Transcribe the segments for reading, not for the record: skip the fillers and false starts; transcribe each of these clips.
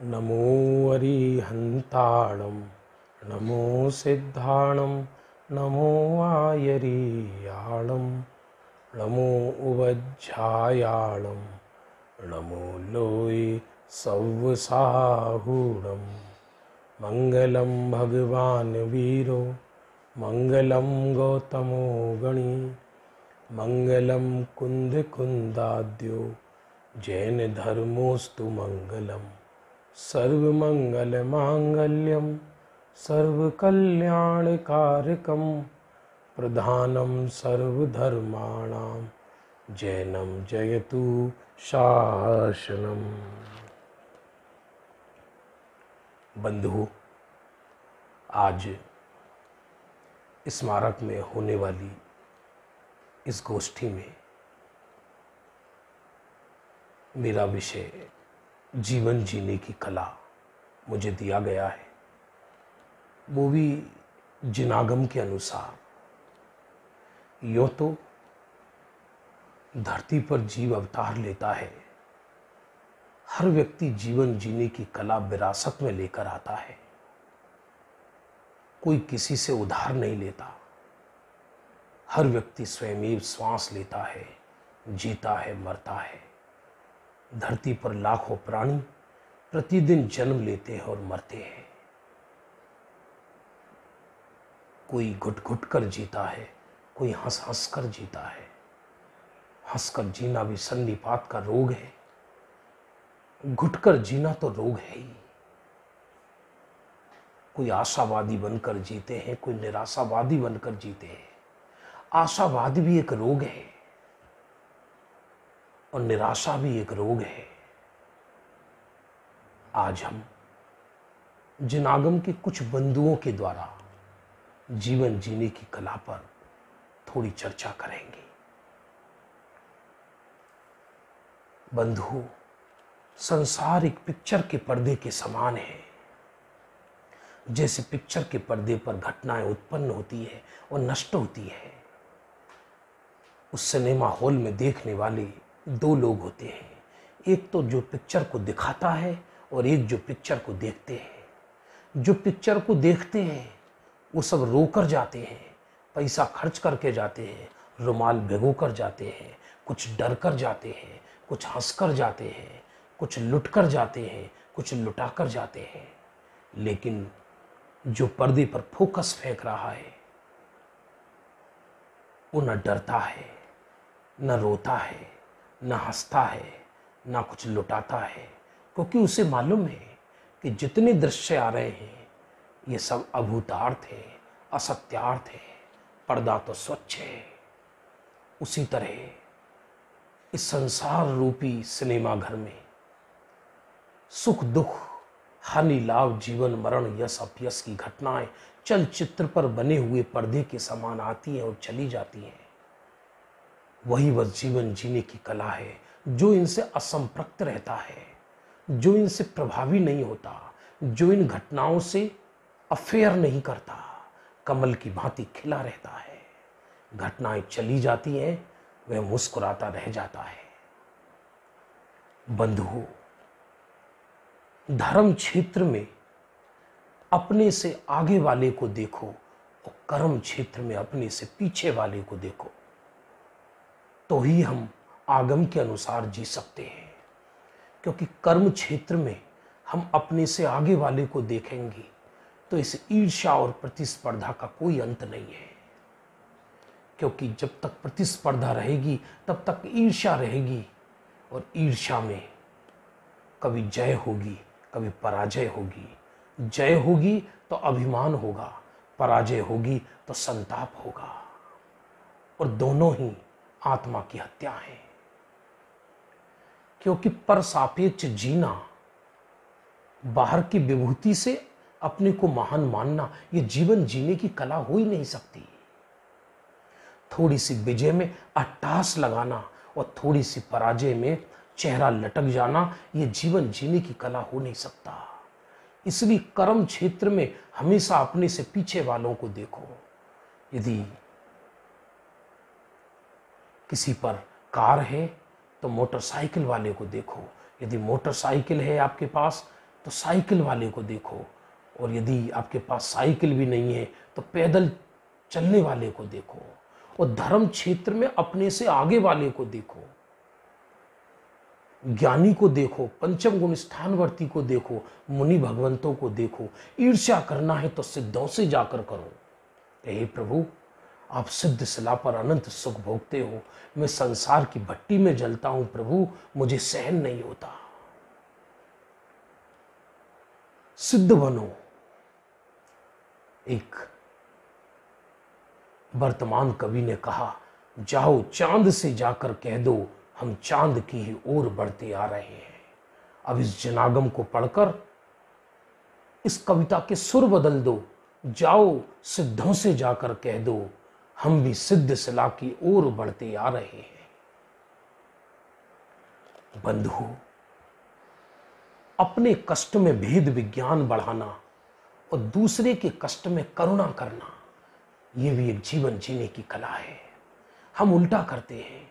नमो अरिहन्ताणं नमो सिद्धाणं नमो आयरीयाणं नमो उवज्झायाणं नमो लोय सव्वसाहूणं मङ्गलं भगवान् वीरो मङ्गलं गौतमो गणी मङ्गलं कुन्दकुन्दाद्यो जैनधर्मोऽस्तु मङ्गलम् सर्वमङ्गलमाङ्गल्यं सर्वकल्याणकारकं प्रधानं सर्वधर्माणां जैनं जयतु शासनम्। बंधुओं, आज स्मारक में होने वाली इस गोष्ठी में मेरा विषय जीवन जीने की कला मुझे दिया गया है, वो भी जिनागम के अनुसार। यूँ तो धरती पर जीव अवतार लेता है, हर व्यक्ति जीवन जीने की कला विरासत में लेकर आता है, कोई किसी से उधार नहीं लेता। हर व्यक्ति स्वयं श्वास लेता है, जीता है, मरता है। धरती पर लाखों प्राणी प्रतिदिन जन्म लेते हैं और मरते हैं। कोई घुट घुट कर जीता है, कोई हंस हंस कर जीता है। हंसकर जीना भी सन्निपात का रोग है, घुटकर जीना तो रोग है ही। कोई आशावादी बनकर जीते हैं, कोई निराशावादी बनकर जीते हैं। आशावाद भी एक रोग है और निराशा भी एक रोग है। आज हम जिनागम के कुछ बंधुओं के द्वारा जीवन जीने की कला पर थोड़ी चर्चा करेंगे। बंधुओं, संसार एक पिक्चर के पर्दे के समान है। जैसे पिक्चर के पर्दे पर घटनाएं उत्पन्न होती है और नष्ट होती है, उस सिनेमा हॉल में देखने वाले दो लोग होते हैं, एक तो जो पिक्चर को दिखाता है और एक जो पिक्चर को देखते हैं। जो पिक्चर को देखते हैं वो सब रोकर जाते हैं, पैसा खर्च करके जाते हैं, रुमाल भिगो कर जाते हैं, कुछ डर कर जाते हैं, कुछ हंस कर जाते हैं, कुछ लुट कर जाते हैं, कुछ लुटा कर जाते हैं। लेकिन जो पर्दे पर फोकस फेंक रहा है वो न डरता है, न रोता है, न हंसता है, न कुछ लुटाता है, क्योंकि उसे मालूम है कि जितने दृश्य आ रहे हैं ये सब अभूतार्थ है, असत्यार्थ है, पर्दा तो स्वच्छ है। उसी तरह इस संसार रूपी सिनेमा घर में सुख दुख, हानि लाभ, जीवन मरण, यश अपयश की घटनाएं चलचित्र पर बने हुए पर्दे के समान आती हैं और चली जाती हैं। वही वह जीवन जीने की कला है जो इनसे असंपृक्त रहता है, जो इनसे प्रभावी नहीं होता, जो इन घटनाओं से अफेयर नहीं करता, कमल की भांति खिला रहता है। घटनाएं चली जाती हैं, वह मुस्कुराता रह जाता है। बंधुओं, धर्म क्षेत्र में अपने से आगे वाले को देखो और कर्म क्षेत्र में अपने से पीछे वाले को देखो, तो ही हम आगम के अनुसार जी सकते हैं। क्योंकि कर्म क्षेत्र में हम अपने से आगे वाले को देखेंगे तो इस ईर्ष्या और प्रतिस्पर्धा का कोई अंत नहीं है। क्योंकि जब तक प्रतिस्पर्धा रहेगी तब तक ईर्ष्या रहेगी, और ईर्ष्या में कभी जय होगी, कभी पराजय होगी। जय होगी तो अभिमान होगा, पराजय होगी तो संताप होगा, और दोनों ही आत्मा की हत्या है। क्योंकि पर सापेक्ष जीना, बाहर की विभूति से अपने को महान मानना, ये जीवन जीने की कला हो ही नहीं सकती। थोड़ी सी विजय में अट्टहास लगाना और थोड़ी सी पराजय में चेहरा लटक जाना, ये जीवन जीने की कला हो नहीं सकता। इसलिए कर्म क्षेत्र में हमेशा अपने से पीछे वालों को देखो। यदि किसी पर कार है तो मोटरसाइकिल वाले को देखो, यदि मोटरसाइकिल है आपके पास तो साइकिल वाले को देखो, और यदि आपके पास साइकिल भी नहीं है तो पैदल चलने वाले को देखो, और धर्म क्षेत्र में अपने से आगे वाले को देखो, ज्ञानी को देखो, पंचम गुण स्थानवर्ती को देखो, मुनि भगवंतों को देखो। ईर्ष्या करना है तो सिद्धों से जाकर करो। हे प्रभु, आप सिद्ध शिला पर अनंत सुख भोगते हो, मैं संसार की भट्टी में जलता हूं प्रभु, मुझे सहन नहीं होता। सिद्ध बनो। एक वर्तमान कवि ने कहा, जाओ चांद से जाकर कह दो हम चांद की ही ओर बढ़ते आ रहे हैं। अब इस जनागम को पढ़कर इस कविता के सुर बदल दो। जाओ सिद्धों से जाकर कह दो हम भी सिद्ध शिला की ओर बढ़ते आ रहे हैं। बंधु, अपने कष्ट में भेद विज्ञान बढ़ाना और दूसरे के कष्ट में करुणा करना, यह भी एक जीवन जीने की कला है। हम उल्टा करते हैं।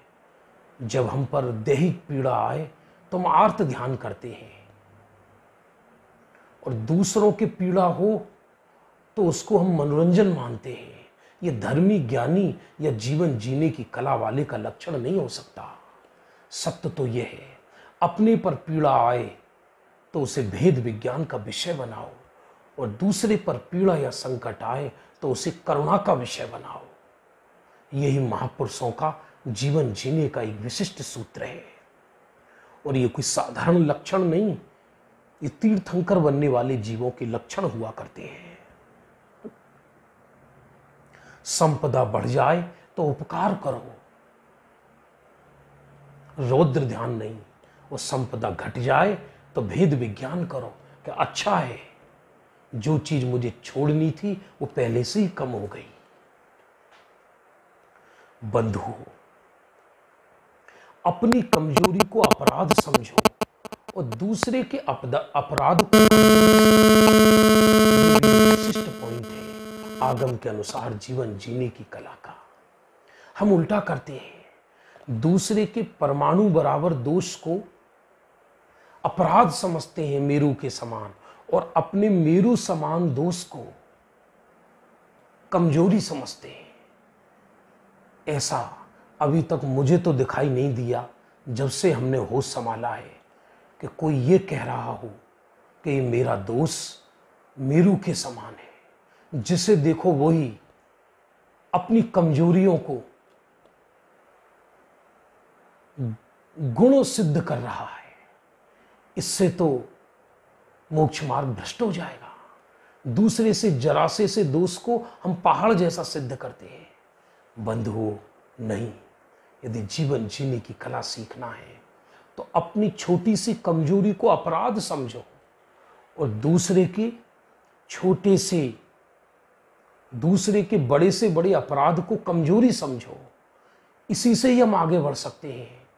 जब हम पर दैहिक पीड़ा आए तो हम आर्त ध्यान करते हैं, और दूसरों की पीड़ा हो तो उसको हम मनोरंजन मानते हैं। यह धर्मी, ज्ञानी या जीवन जीने की कला वाले का लक्षण नहीं हो सकता। सत्य तो यह है, अपने पर पीड़ा आए तो उसे भेद विज्ञान का विषय बनाओ, और दूसरे पर पीड़ा या संकट आए तो उसे करुणा का विषय बनाओ। यही महापुरुषों का जीवन जीने का एक विशिष्ट सूत्र है, और ये कोई साधारण लक्षण नहीं, ये तीर्थंकर बनने वाले जीवों के लक्षण हुआ करते हैं। संपदा बढ़ जाए तो उपकार करो, रौद्र ध्यान नहीं। वो संपदा घट जाए तो भेद विज्ञान करो कि अच्छा है, जो चीज मुझे छोड़नी थी वो पहले से ही कम हो गई। बंधु, अपनी कमजोरी को अपराध समझो और दूसरे के अपराध को विशिष्ट पॉइंट है आगम के अनुसार जीवन जीने की कला का। हम उल्टा करते हैं, दूसरे के परमाणु बराबर दोष को अपराध समझते हैं मेरू के समान, और अपने मेरू समान दोष को कमजोरी समझते हैं। ऐसा अभी तक मुझे तो दिखाई नहीं दिया जब से हमने होश संभाला है कि कोई ये कह रहा हो कि ये मेरा दोष मेरू के समान है। जिसे देखो वही अपनी कमजोरियों को गुणों सिद्ध कर रहा है। इससे तो मोक्ष मार्ग भ्रष्ट हो जाएगा। दूसरे से जरासे से दोष को हम पहाड़ जैसा सिद्ध करते हैं। बंधुओं, नहीं, यदि जीवन जीने की कला सीखना है तो अपनी छोटी सी कमजोरी को अपराध समझो और दूसरे के बड़े से बड़े अपराध को कमजोरी समझो। इसी से ही हम आगे बढ़ सकते हैं,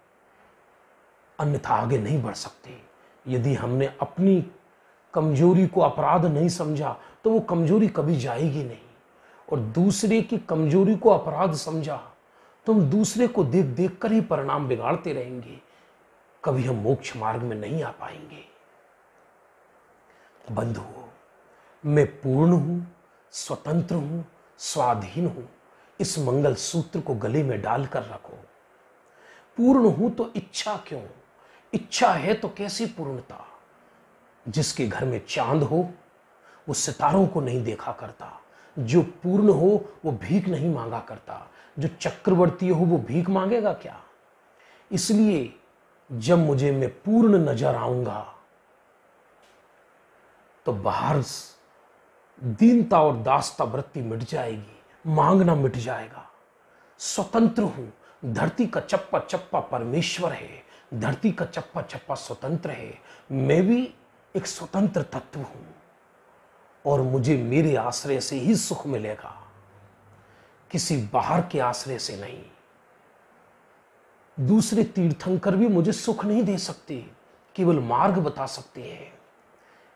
अन्यथा आगे नहीं बढ़ सकते। यदि हमने अपनी कमजोरी को अपराध नहीं समझा तो वो कमजोरी कभी जाएगी नहीं, और दूसरे की कमजोरी को अपराध समझा तो हम दूसरे को देख देख कर ही परिणाम बिगाड़ते रहेंगे। कभी हम मोक्ष मार्ग में नहीं आ पाएंगे। बंधुओं, मैं पूर्ण हूं, स्वतंत्र हूं, स्वाधीन हूं, इस मंगल सूत्र को गले में डालकर रखो। पूर्ण हूं तो इच्छा क्यों? इच्छा है तो कैसी पूर्णता? जिसके घर में चांद हो वो सितारों को नहीं देखा करता। जो पूर्ण हो वो भीख नहीं मांगा करता। जो चक्रवर्ती हो वो भीख मांगेगा क्या? इसलिए जब मुझे मैं पूर्ण नजर आऊंगा तो बाहर दीनता और दासता वृत्ति मिट जाएगी, मांगना मिट जाएगा। स्वतंत्र हूं, धरती का चप्पा चप्पा परमेश्वर है, धरती का चप्पा चप्पा स्वतंत्र है। मैं भी एक स्वतंत्र तत्व हूं और मुझे मेरे आश्रय से ही सुख मिलेगा, किसी बाहर के आश्रय से नहीं। दूसरे तीर्थंकर भी मुझे सुख नहीं दे सकते, केवल मार्ग बता सकते हैं।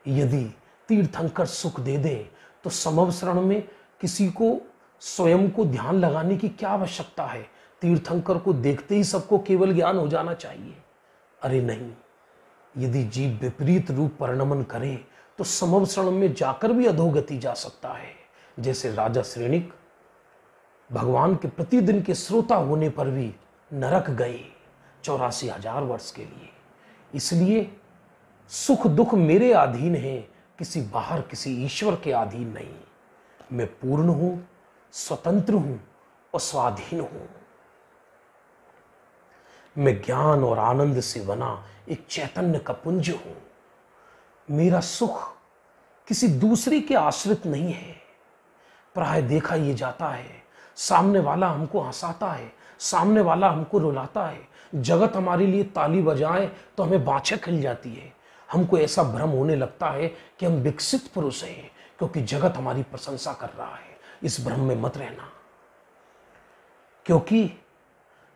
यदि तीर्थंकर सुख दे दे तो समवसरण में किसी को स्वयं को ध्यान लगाने की क्या आवश्यकता है? तीर्थंकर को देखते ही सबको केवल ज्ञान हो जाना चाहिए? अरे नहीं, यदि जीव विपरीत रूप परिणमन करे तो समवसरण में जाकर भी अधोगति जा सकता है। जैसे राजा श्रेणिक भगवान के प्रतिदिन के श्रोता होने पर भी नरक गए 84,000 वर्ष के लिए। इसलिए सुख दुख मेरे अधीन है, किसी बाहर किसी ईश्वर के अधीन नहीं। मैं पूर्ण हूं, स्वतंत्र हूं और स्वाधीन हूं। मैं ज्ञान और आनंद से बना एक चैतन्य का पुंज हूं। मेरा सुख किसी दूसरे के आश्रित नहीं है। प्राय देखा यह जाता है, सामने वाला हमको हंसाता है, सामने वाला हमको रुलाता है, जगत हमारे लिए ताली बजाए तो हमें बाँछें खिल जाती है। हमको ऐसा भ्रम होने लगता है कि हम विकसित पुरुष हैं क्योंकि जगत हमारी प्रशंसा कर रहा है। इस भ्रम में मत रहना, क्योंकि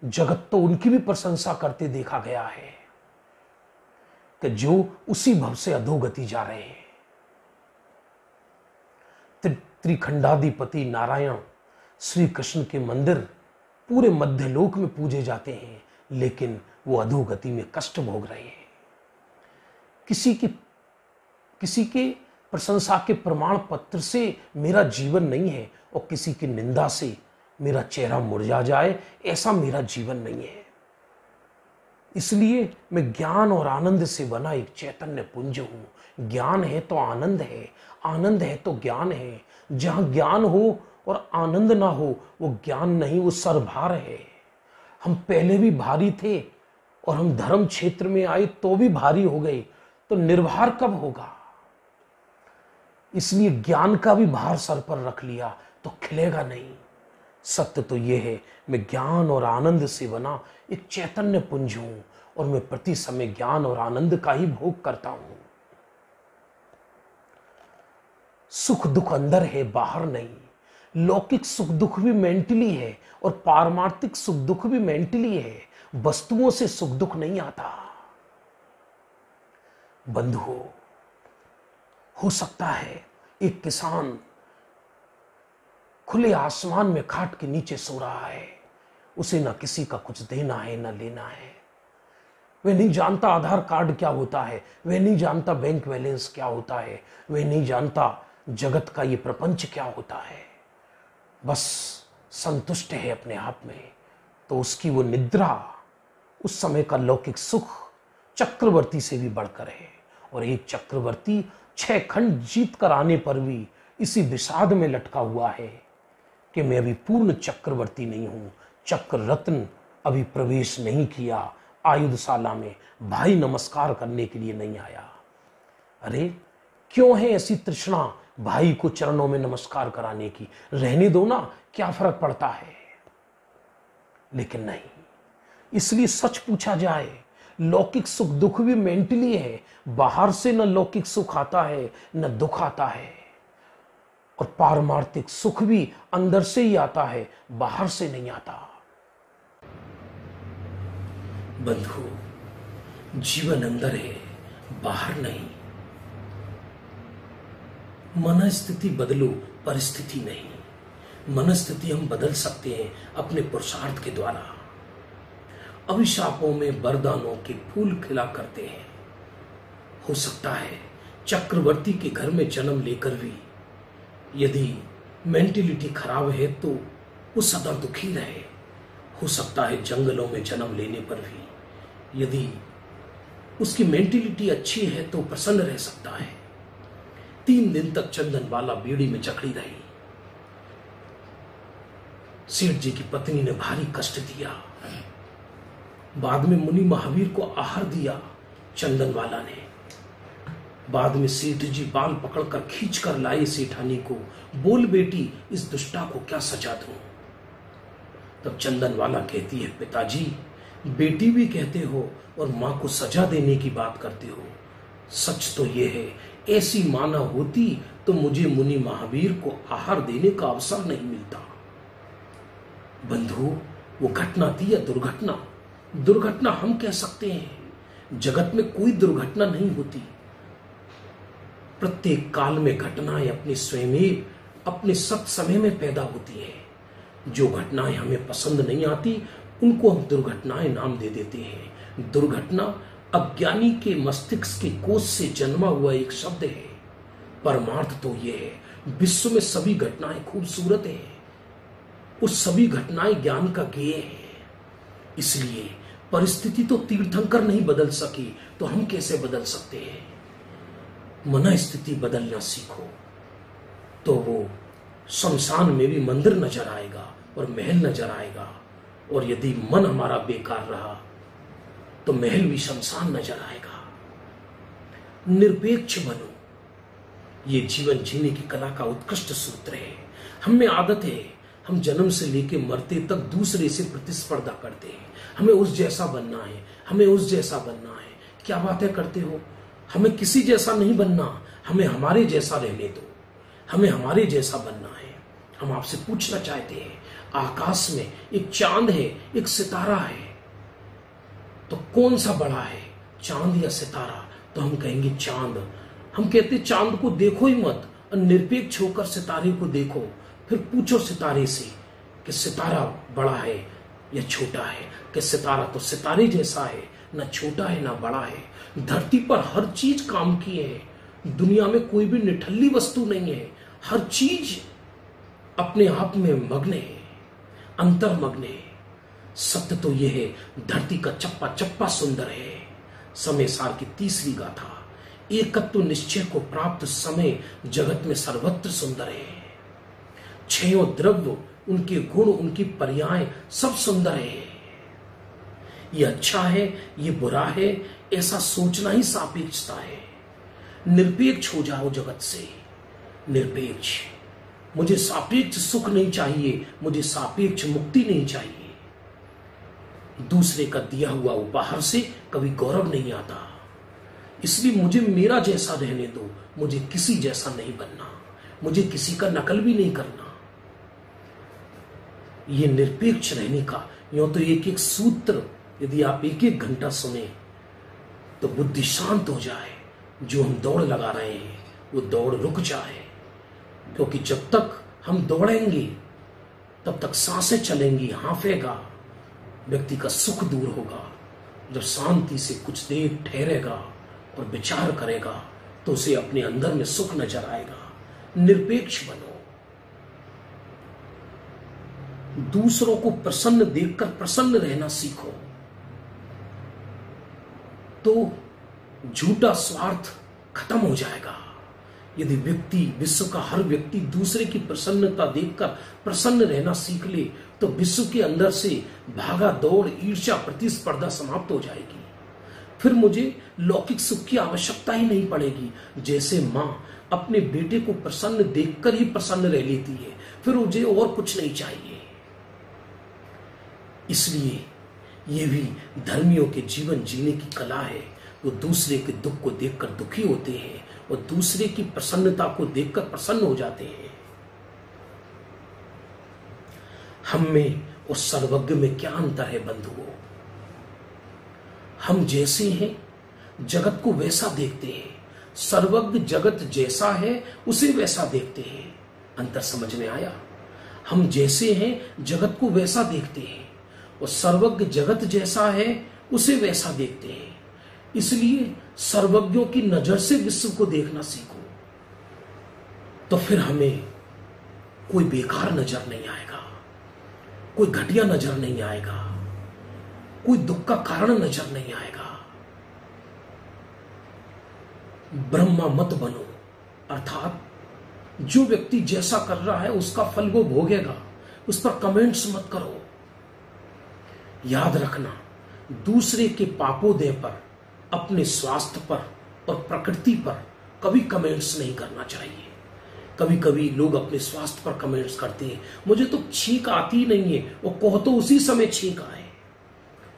जगत तो उनकी भी प्रशंसा करते देखा गया है कि जो उसी भव से अधोगति जा रहे हैं। त्रिखंडाधिपति नारायण श्री कृष्ण के मंदिर पूरे मध्यलोक में पूजे जाते हैं, लेकिन वो अधोगति में कष्ट भोग रहे हैं। किसी के प्रशंसा के प्रमाण पत्र से मेरा जीवन नहीं है और किसी की निंदा से मेरा चेहरा मुरझा जाए, ऐसा मेरा जीवन नहीं है। इसलिए मैं ज्ञान और आनंद से बना एक चैतन्य पुंज हूं। ज्ञान है तो आनंद है, आनंद है तो ज्ञान है। जहां ज्ञान हो और आनंद ना हो वो ज्ञान नहीं, वो सरभार है। हम पहले भी भारी थे और हम धर्म क्षेत्र में आए तो भी भारी हो गए, तो निर्भार कब होगा? इसलिए ज्ञान का भी भार सर पर रख लिया तो खिलेगा नहीं। सत्य तो यह है, मैं ज्ञान और आनंद से बना एक चैतन्य पुंज हूं और मैं प्रति समय ज्ञान और आनंद का ही भोग करता हूं। सुख दुख अंदर है, बाहर नहीं। लौकिक सुख दुख भी मेंटली है और पारमार्थिक सुख दुख भी मेंटली है। वस्तुओं से सुख दुख नहीं आता। बंधुओं, हो सकता है एक किसान खुले आसमान में खाट के नीचे सो रहा है, उसे ना किसी का कुछ देना है ना लेना है। वह नहीं जानता आधार कार्ड क्या होता है, वह नहीं जानता बैंक बैलेंस क्या होता है, वह नहीं जानता जगत का ये प्रपंच क्या होता है। बस संतुष्ट है अपने आप में, तो उसकी वो निद्रा, उस समय का लौकिक सुख चक्रवर्ती से भी बढ़कर है। और एक चक्रवर्ती 6 खंड जीत कर आने पर भी इसी विषाद में लटका हुआ है कि मैं अभी पूर्ण चक्रवर्ती नहीं हूं, चक्र रत्न अभी प्रवेश नहीं किया आयुधशाला में, भाई नमस्कार करने के लिए नहीं आया। अरे क्यों है ऐसी तृष्णा भाई को चरणों में नमस्कार कराने की? रहने दो ना, क्या फर्क पड़ता है। लेकिन नहीं, इसलिए सच पूछा जाए, लौकिक सुख दुख भी मेंटली है। बाहर से न लौकिक सुख आता है न दुख आता है, और पारमार्थिक सुख भी अंदर से ही आता है, बाहर से नहीं आता। बंधु, जीवन अंदर है, बाहर नहीं। मनस्थिति बदलो, परिस्थिति नहीं। मनस्थिति हम बदल सकते हैं अपने पुरुषार्थ के द्वारा। अभिशापों में वरदानों के फूल खिला करते हैं। हो सकता है चक्रवर्ती के घर में जन्म लेकर भी यदि मेंटेलिटी खराब है तो वो सदा दुखी रहे। हो सकता है जंगलों में जन्म लेने पर भी यदि उसकी मेंटेलिटी अच्छी है तो प्रसन्न रह सकता है। 3 दिन तक चंदनवाला बीड़ी में जकड़ी रही। सेठ जी की पत्नी ने भारी कष्ट दिया। बाद में मुनि महावीर को आहार दिया चंदनवाला ने। बाद में सेठ जी बाल पकड़कर खींच कर लाए सेठानी को। बोल बेटी, इस दुष्टा को क्या सजा दूं? तब चंदनवाला कहती है, पिताजी, बेटी भी कहते हो और मां को सजा देने की बात करते हो। सच तो यह है, ऐसी मां न होती तो मुझे मुनि महावीर को आहार देने का अवसर नहीं मिलता। बंधु, वो घटना थी या दुर्घटना? दुर्घटना हम कह सकते हैं। जगत में कोई दुर्घटना नहीं होती। प्रत्येक काल में घटनाएं अपने स्वयं अपने सत समय में पैदा होती हैं। जो घटनाएं हमें पसंद नहीं आती उनको हम दुर्घटनाएं नाम दे देते हैं। दुर्घटना अज्ञानी के मस्तिष्क के कोष से जन्मा हुआ एक शब्द है। परमार्थ तो यह है, विश्व में सभी घटनाएं खूबसूरत हैं, उस सभी घटनाएं ज्ञान का गेय है। इसलिए परिस्थिति तो तीर्थंकर नहीं बदल सकी, तो हम कैसे बदल सकते हैं? मन स्थिति बदलना सीखो, तो वो शमशान में भी मंदिर नजर आएगा और महल नजर आएगा। और यदि मन हमारा बेकार रहा तो महल भी शमशान नजर आएगा। निरपेक्ष बनो, ये जीवन जीने की कला का उत्कृष्ट सूत्र है। हम में आदत है, हम जन्म से लेकर मरते तक दूसरे से प्रतिस्पर्धा करते हैं। हमें उस जैसा बनना है, हमें उस जैसा बनना है। क्या बातें करते हो? हमें किसी जैसा नहीं बनना, हमें हमारे जैसा रहने दो, हमें हमारे जैसा बनना है। हम आपसे पूछना चाहते हैं, आकाश में एक चांद है, एक सितारा है, तो कौन सा बड़ा है, चांद या सितारा? तो हम कहेंगे चांद। हम कहते चांद को देखो ही मत, और निरपेक्ष होकर सितारे को देखो। फिर पूछो सितारे से कि सितारा बड़ा है या छोटा है? कि सितारा तो सितारे जैसा है, ना छोटा है ना बड़ा है। धरती पर हर चीज काम की है, दुनिया में कोई भी निठल्ली वस्तु नहीं है। हर चीज अपने आप में मग्न है, अंतर्मग्न है। सत्य तो यह है, धरती का चप्पा चप्पा सुंदर है। समय सार की तीसरी गाथा, एकत्व निश्चय को प्राप्त समय जगत में सर्वत्र सुंदर है। छयों द्रव्य, उनके गुण, उनकी पर्याय सब सुंदर है। ये अच्छा है, ये बुरा है, ऐसा सोचना ही सापेक्षता है। निरपेक्ष हो जाओ जगत से, निरपेक्ष। मुझे सापेक्ष सुख नहीं चाहिए, मुझे सापेक्ष मुक्ति नहीं चाहिए। दूसरे का दिया हुआ उपहार से कभी गौरव नहीं आता, इसलिए मुझे मेरा जैसा रहने दो, मुझे किसी जैसा नहीं बनना, मुझे किसी का नकल भी नहीं करना। ये निरपेक्ष रहने का यूं तो एक एक सूत्र यदि आप एक एक घंटा सुने तो बुद्धि शांत हो जाए। जो हम दौड़ लगा रहे हैं वो दौड़ रुक जाए, क्योंकि जब तक हम दौड़ेंगे तब तक सांसें चलेंगी, हांफेगा, व्यक्ति का सुख दूर होगा। जब शांति से कुछ देर ठहरेगा और विचार करेगा तो उसे अपने अंदर में सुख नजर आएगा। निरपेक्ष बनो, दूसरों को प्रसन्न देखकर प्रसन्न रहना सीखो, तो झूठा स्वार्थ खत्म हो जाएगा। यदि व्यक्ति, विश्व का हर व्यक्ति दूसरे की प्रसन्नता देखकर प्रसन्न रहना सीख ले तो विश्व के अंदर से भागा दौड़, ईर्ष्या, प्रतिस्पर्धा समाप्त हो जाएगी। फिर मुझे लौकिक सुख की आवश्यकता ही नहीं पड़ेगी। जैसे मां अपने बेटे को प्रसन्न देखकर ही प्रसन्न रह लेती है, फिर मुझे और कुछ नहीं चाहिए। इसलिए ये भी धर्मियों के जीवन जीने की कला है। वो दूसरे के दुख को देखकर दुखी होते हैं और दूसरे की प्रसन्नता को देखकर प्रसन्न हो जाते हैं। हम में और सर्वज्ञ में क्या अंतर है बंधुओं? हम जैसे हैं जगत को वैसा देखते हैं, सर्वज्ञ जगत जैसा है उसे वैसा देखते हैं। अंतर समझ में आया? हम जैसे हैं जगत को वैसा देखते हैं और सर्वज्ञ जगत जैसा है उसे वैसा देखते हैं। इसलिए सर्वज्ञों की नजर से विश्व को देखना सीखो, तो फिर हमें कोई बेकार नजर नहीं आएगा, कोई घटिया नजर नहीं आएगा, कोई दुख का कारण नजर नहीं आएगा। ब्रह्मा मत बनो, अर्थात जो व्यक्ति जैसा कर रहा है उसका फल वो भोगेगा, उस पर कमेंट्स मत करो। याद रखना, दूसरे के पापोदय पर, अपने स्वास्थ्य पर और प्रकृति पर कभी कमेंट्स नहीं करना चाहिए। कभी कभी लोग अपने स्वास्थ्य पर कमेंट्स करते हैं, मुझे तो छींक आती नहीं है, वो कहो तो उसी समय छींक आए।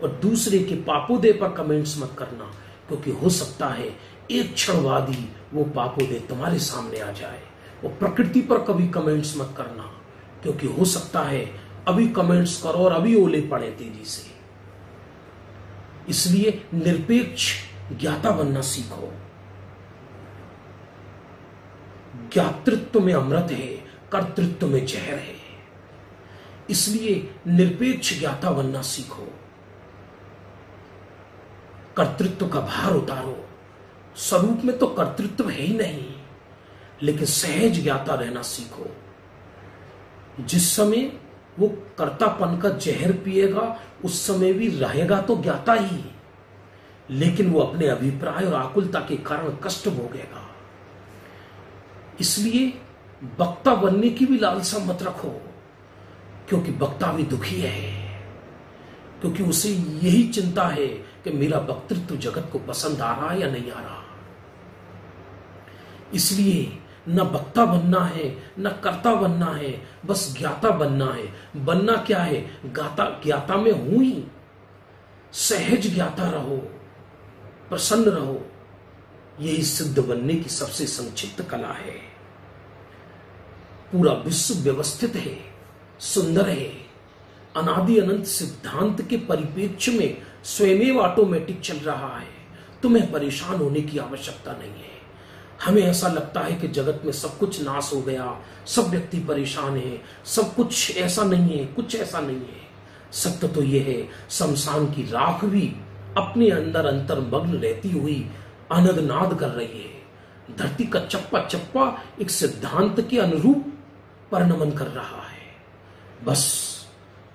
और दूसरे के पापोदय पर कमेंट्स मत करना, क्योंकि हो सकता है एक क्षणवादी वो पापोदय तुम्हारे सामने आ जाए। और प्रकृति पर कभी कमेंट्स मत करना, क्योंकि हो सकता है अभी कमेंट्स करो और अभी ओले पड़े तेजी से। इसलिए निरपेक्ष ज्ञाता बनना सीखो। ज्ञातृत्व में अमृत है, कर्तृत्व में जहर है। इसलिए निरपेक्ष ज्ञाता बनना सीखो। कर्तृत्व का भार उतारो। स्वरूप में तो कर्तृत्व है ही नहीं, लेकिन सहज ज्ञाता रहना सीखो। जिस समय वो कर्तापन का जहर पिएगा उस समय भी रहेगा तो ज्ञाता ही, लेकिन वो अपने अभिप्राय और आकुलता के कारण कष्ट भोगेगा। इसलिए वक्ता बनने की भी लालसा मत रखो, क्योंकि वक्ता भी दुखी है, क्योंकि उसे यही चिंता है कि मेरा वक्तृत्व जगत को पसंद आ रहा है या नहीं आ रहा। इसलिए न वक्ता बनना है न कर्ता बनना है, बस ज्ञाता बनना है। बनना क्या है? ज्ञाता में हूं ही। सहज ज्ञाता रहो, प्रसन्न रहो। यही सिद्ध बनने की सबसे संक्षिप्त कला है। पूरा विश्व व्यवस्थित है, सुंदर है, अनादि अनंत सिद्धांत के परिप्रेक्ष्य में स्वयं ऑटोमेटिक चल रहा है। तुम्हें परेशान होने की आवश्यकता नहीं है। हमें ऐसा लगता है कि जगत में सब कुछ नाश हो गया, सब व्यक्ति परेशान है, सब कुछ ऐसा नहीं है, कुछ ऐसा नहीं है। सत्य तो यह है, शमशान की राख भी अपने अंदर अंतर्मग्न रहती हुई अनगनाद कर रही है। धरती का चप्पा चप्पा एक सिद्धांत के अनुरूप परिणमन कर रहा है। बस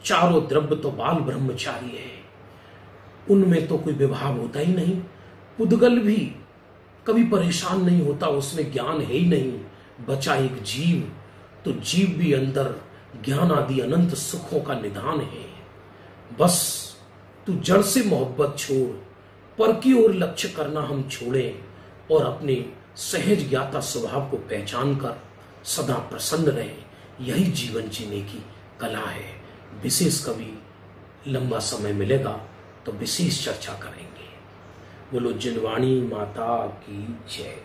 चारों द्रव्य तो बाल ब्रह्मचारी है, उनमें तो कोई विभाग होता ही नहीं। पुद्गल भी कभी परेशान नहीं होता, उसमें ज्ञान है ही नहीं। बचा एक जीव, तो जीव भी अंदर ज्ञान आदि अनंत सुखों का निधान है। बस तू जड़ से मोहब्बत छोड़, पर की ओर लक्ष्य करना हम छोड़ें और अपने सहज ज्ञाता स्वभाव को पहचान कर सदा प्रसन्न रहे। यही जीवन जीने की कला है। विशेष कभी लंबा समय मिलेगा तो विशेष चर्चा करेंगे। बोलो जिनवाणी माता की जय।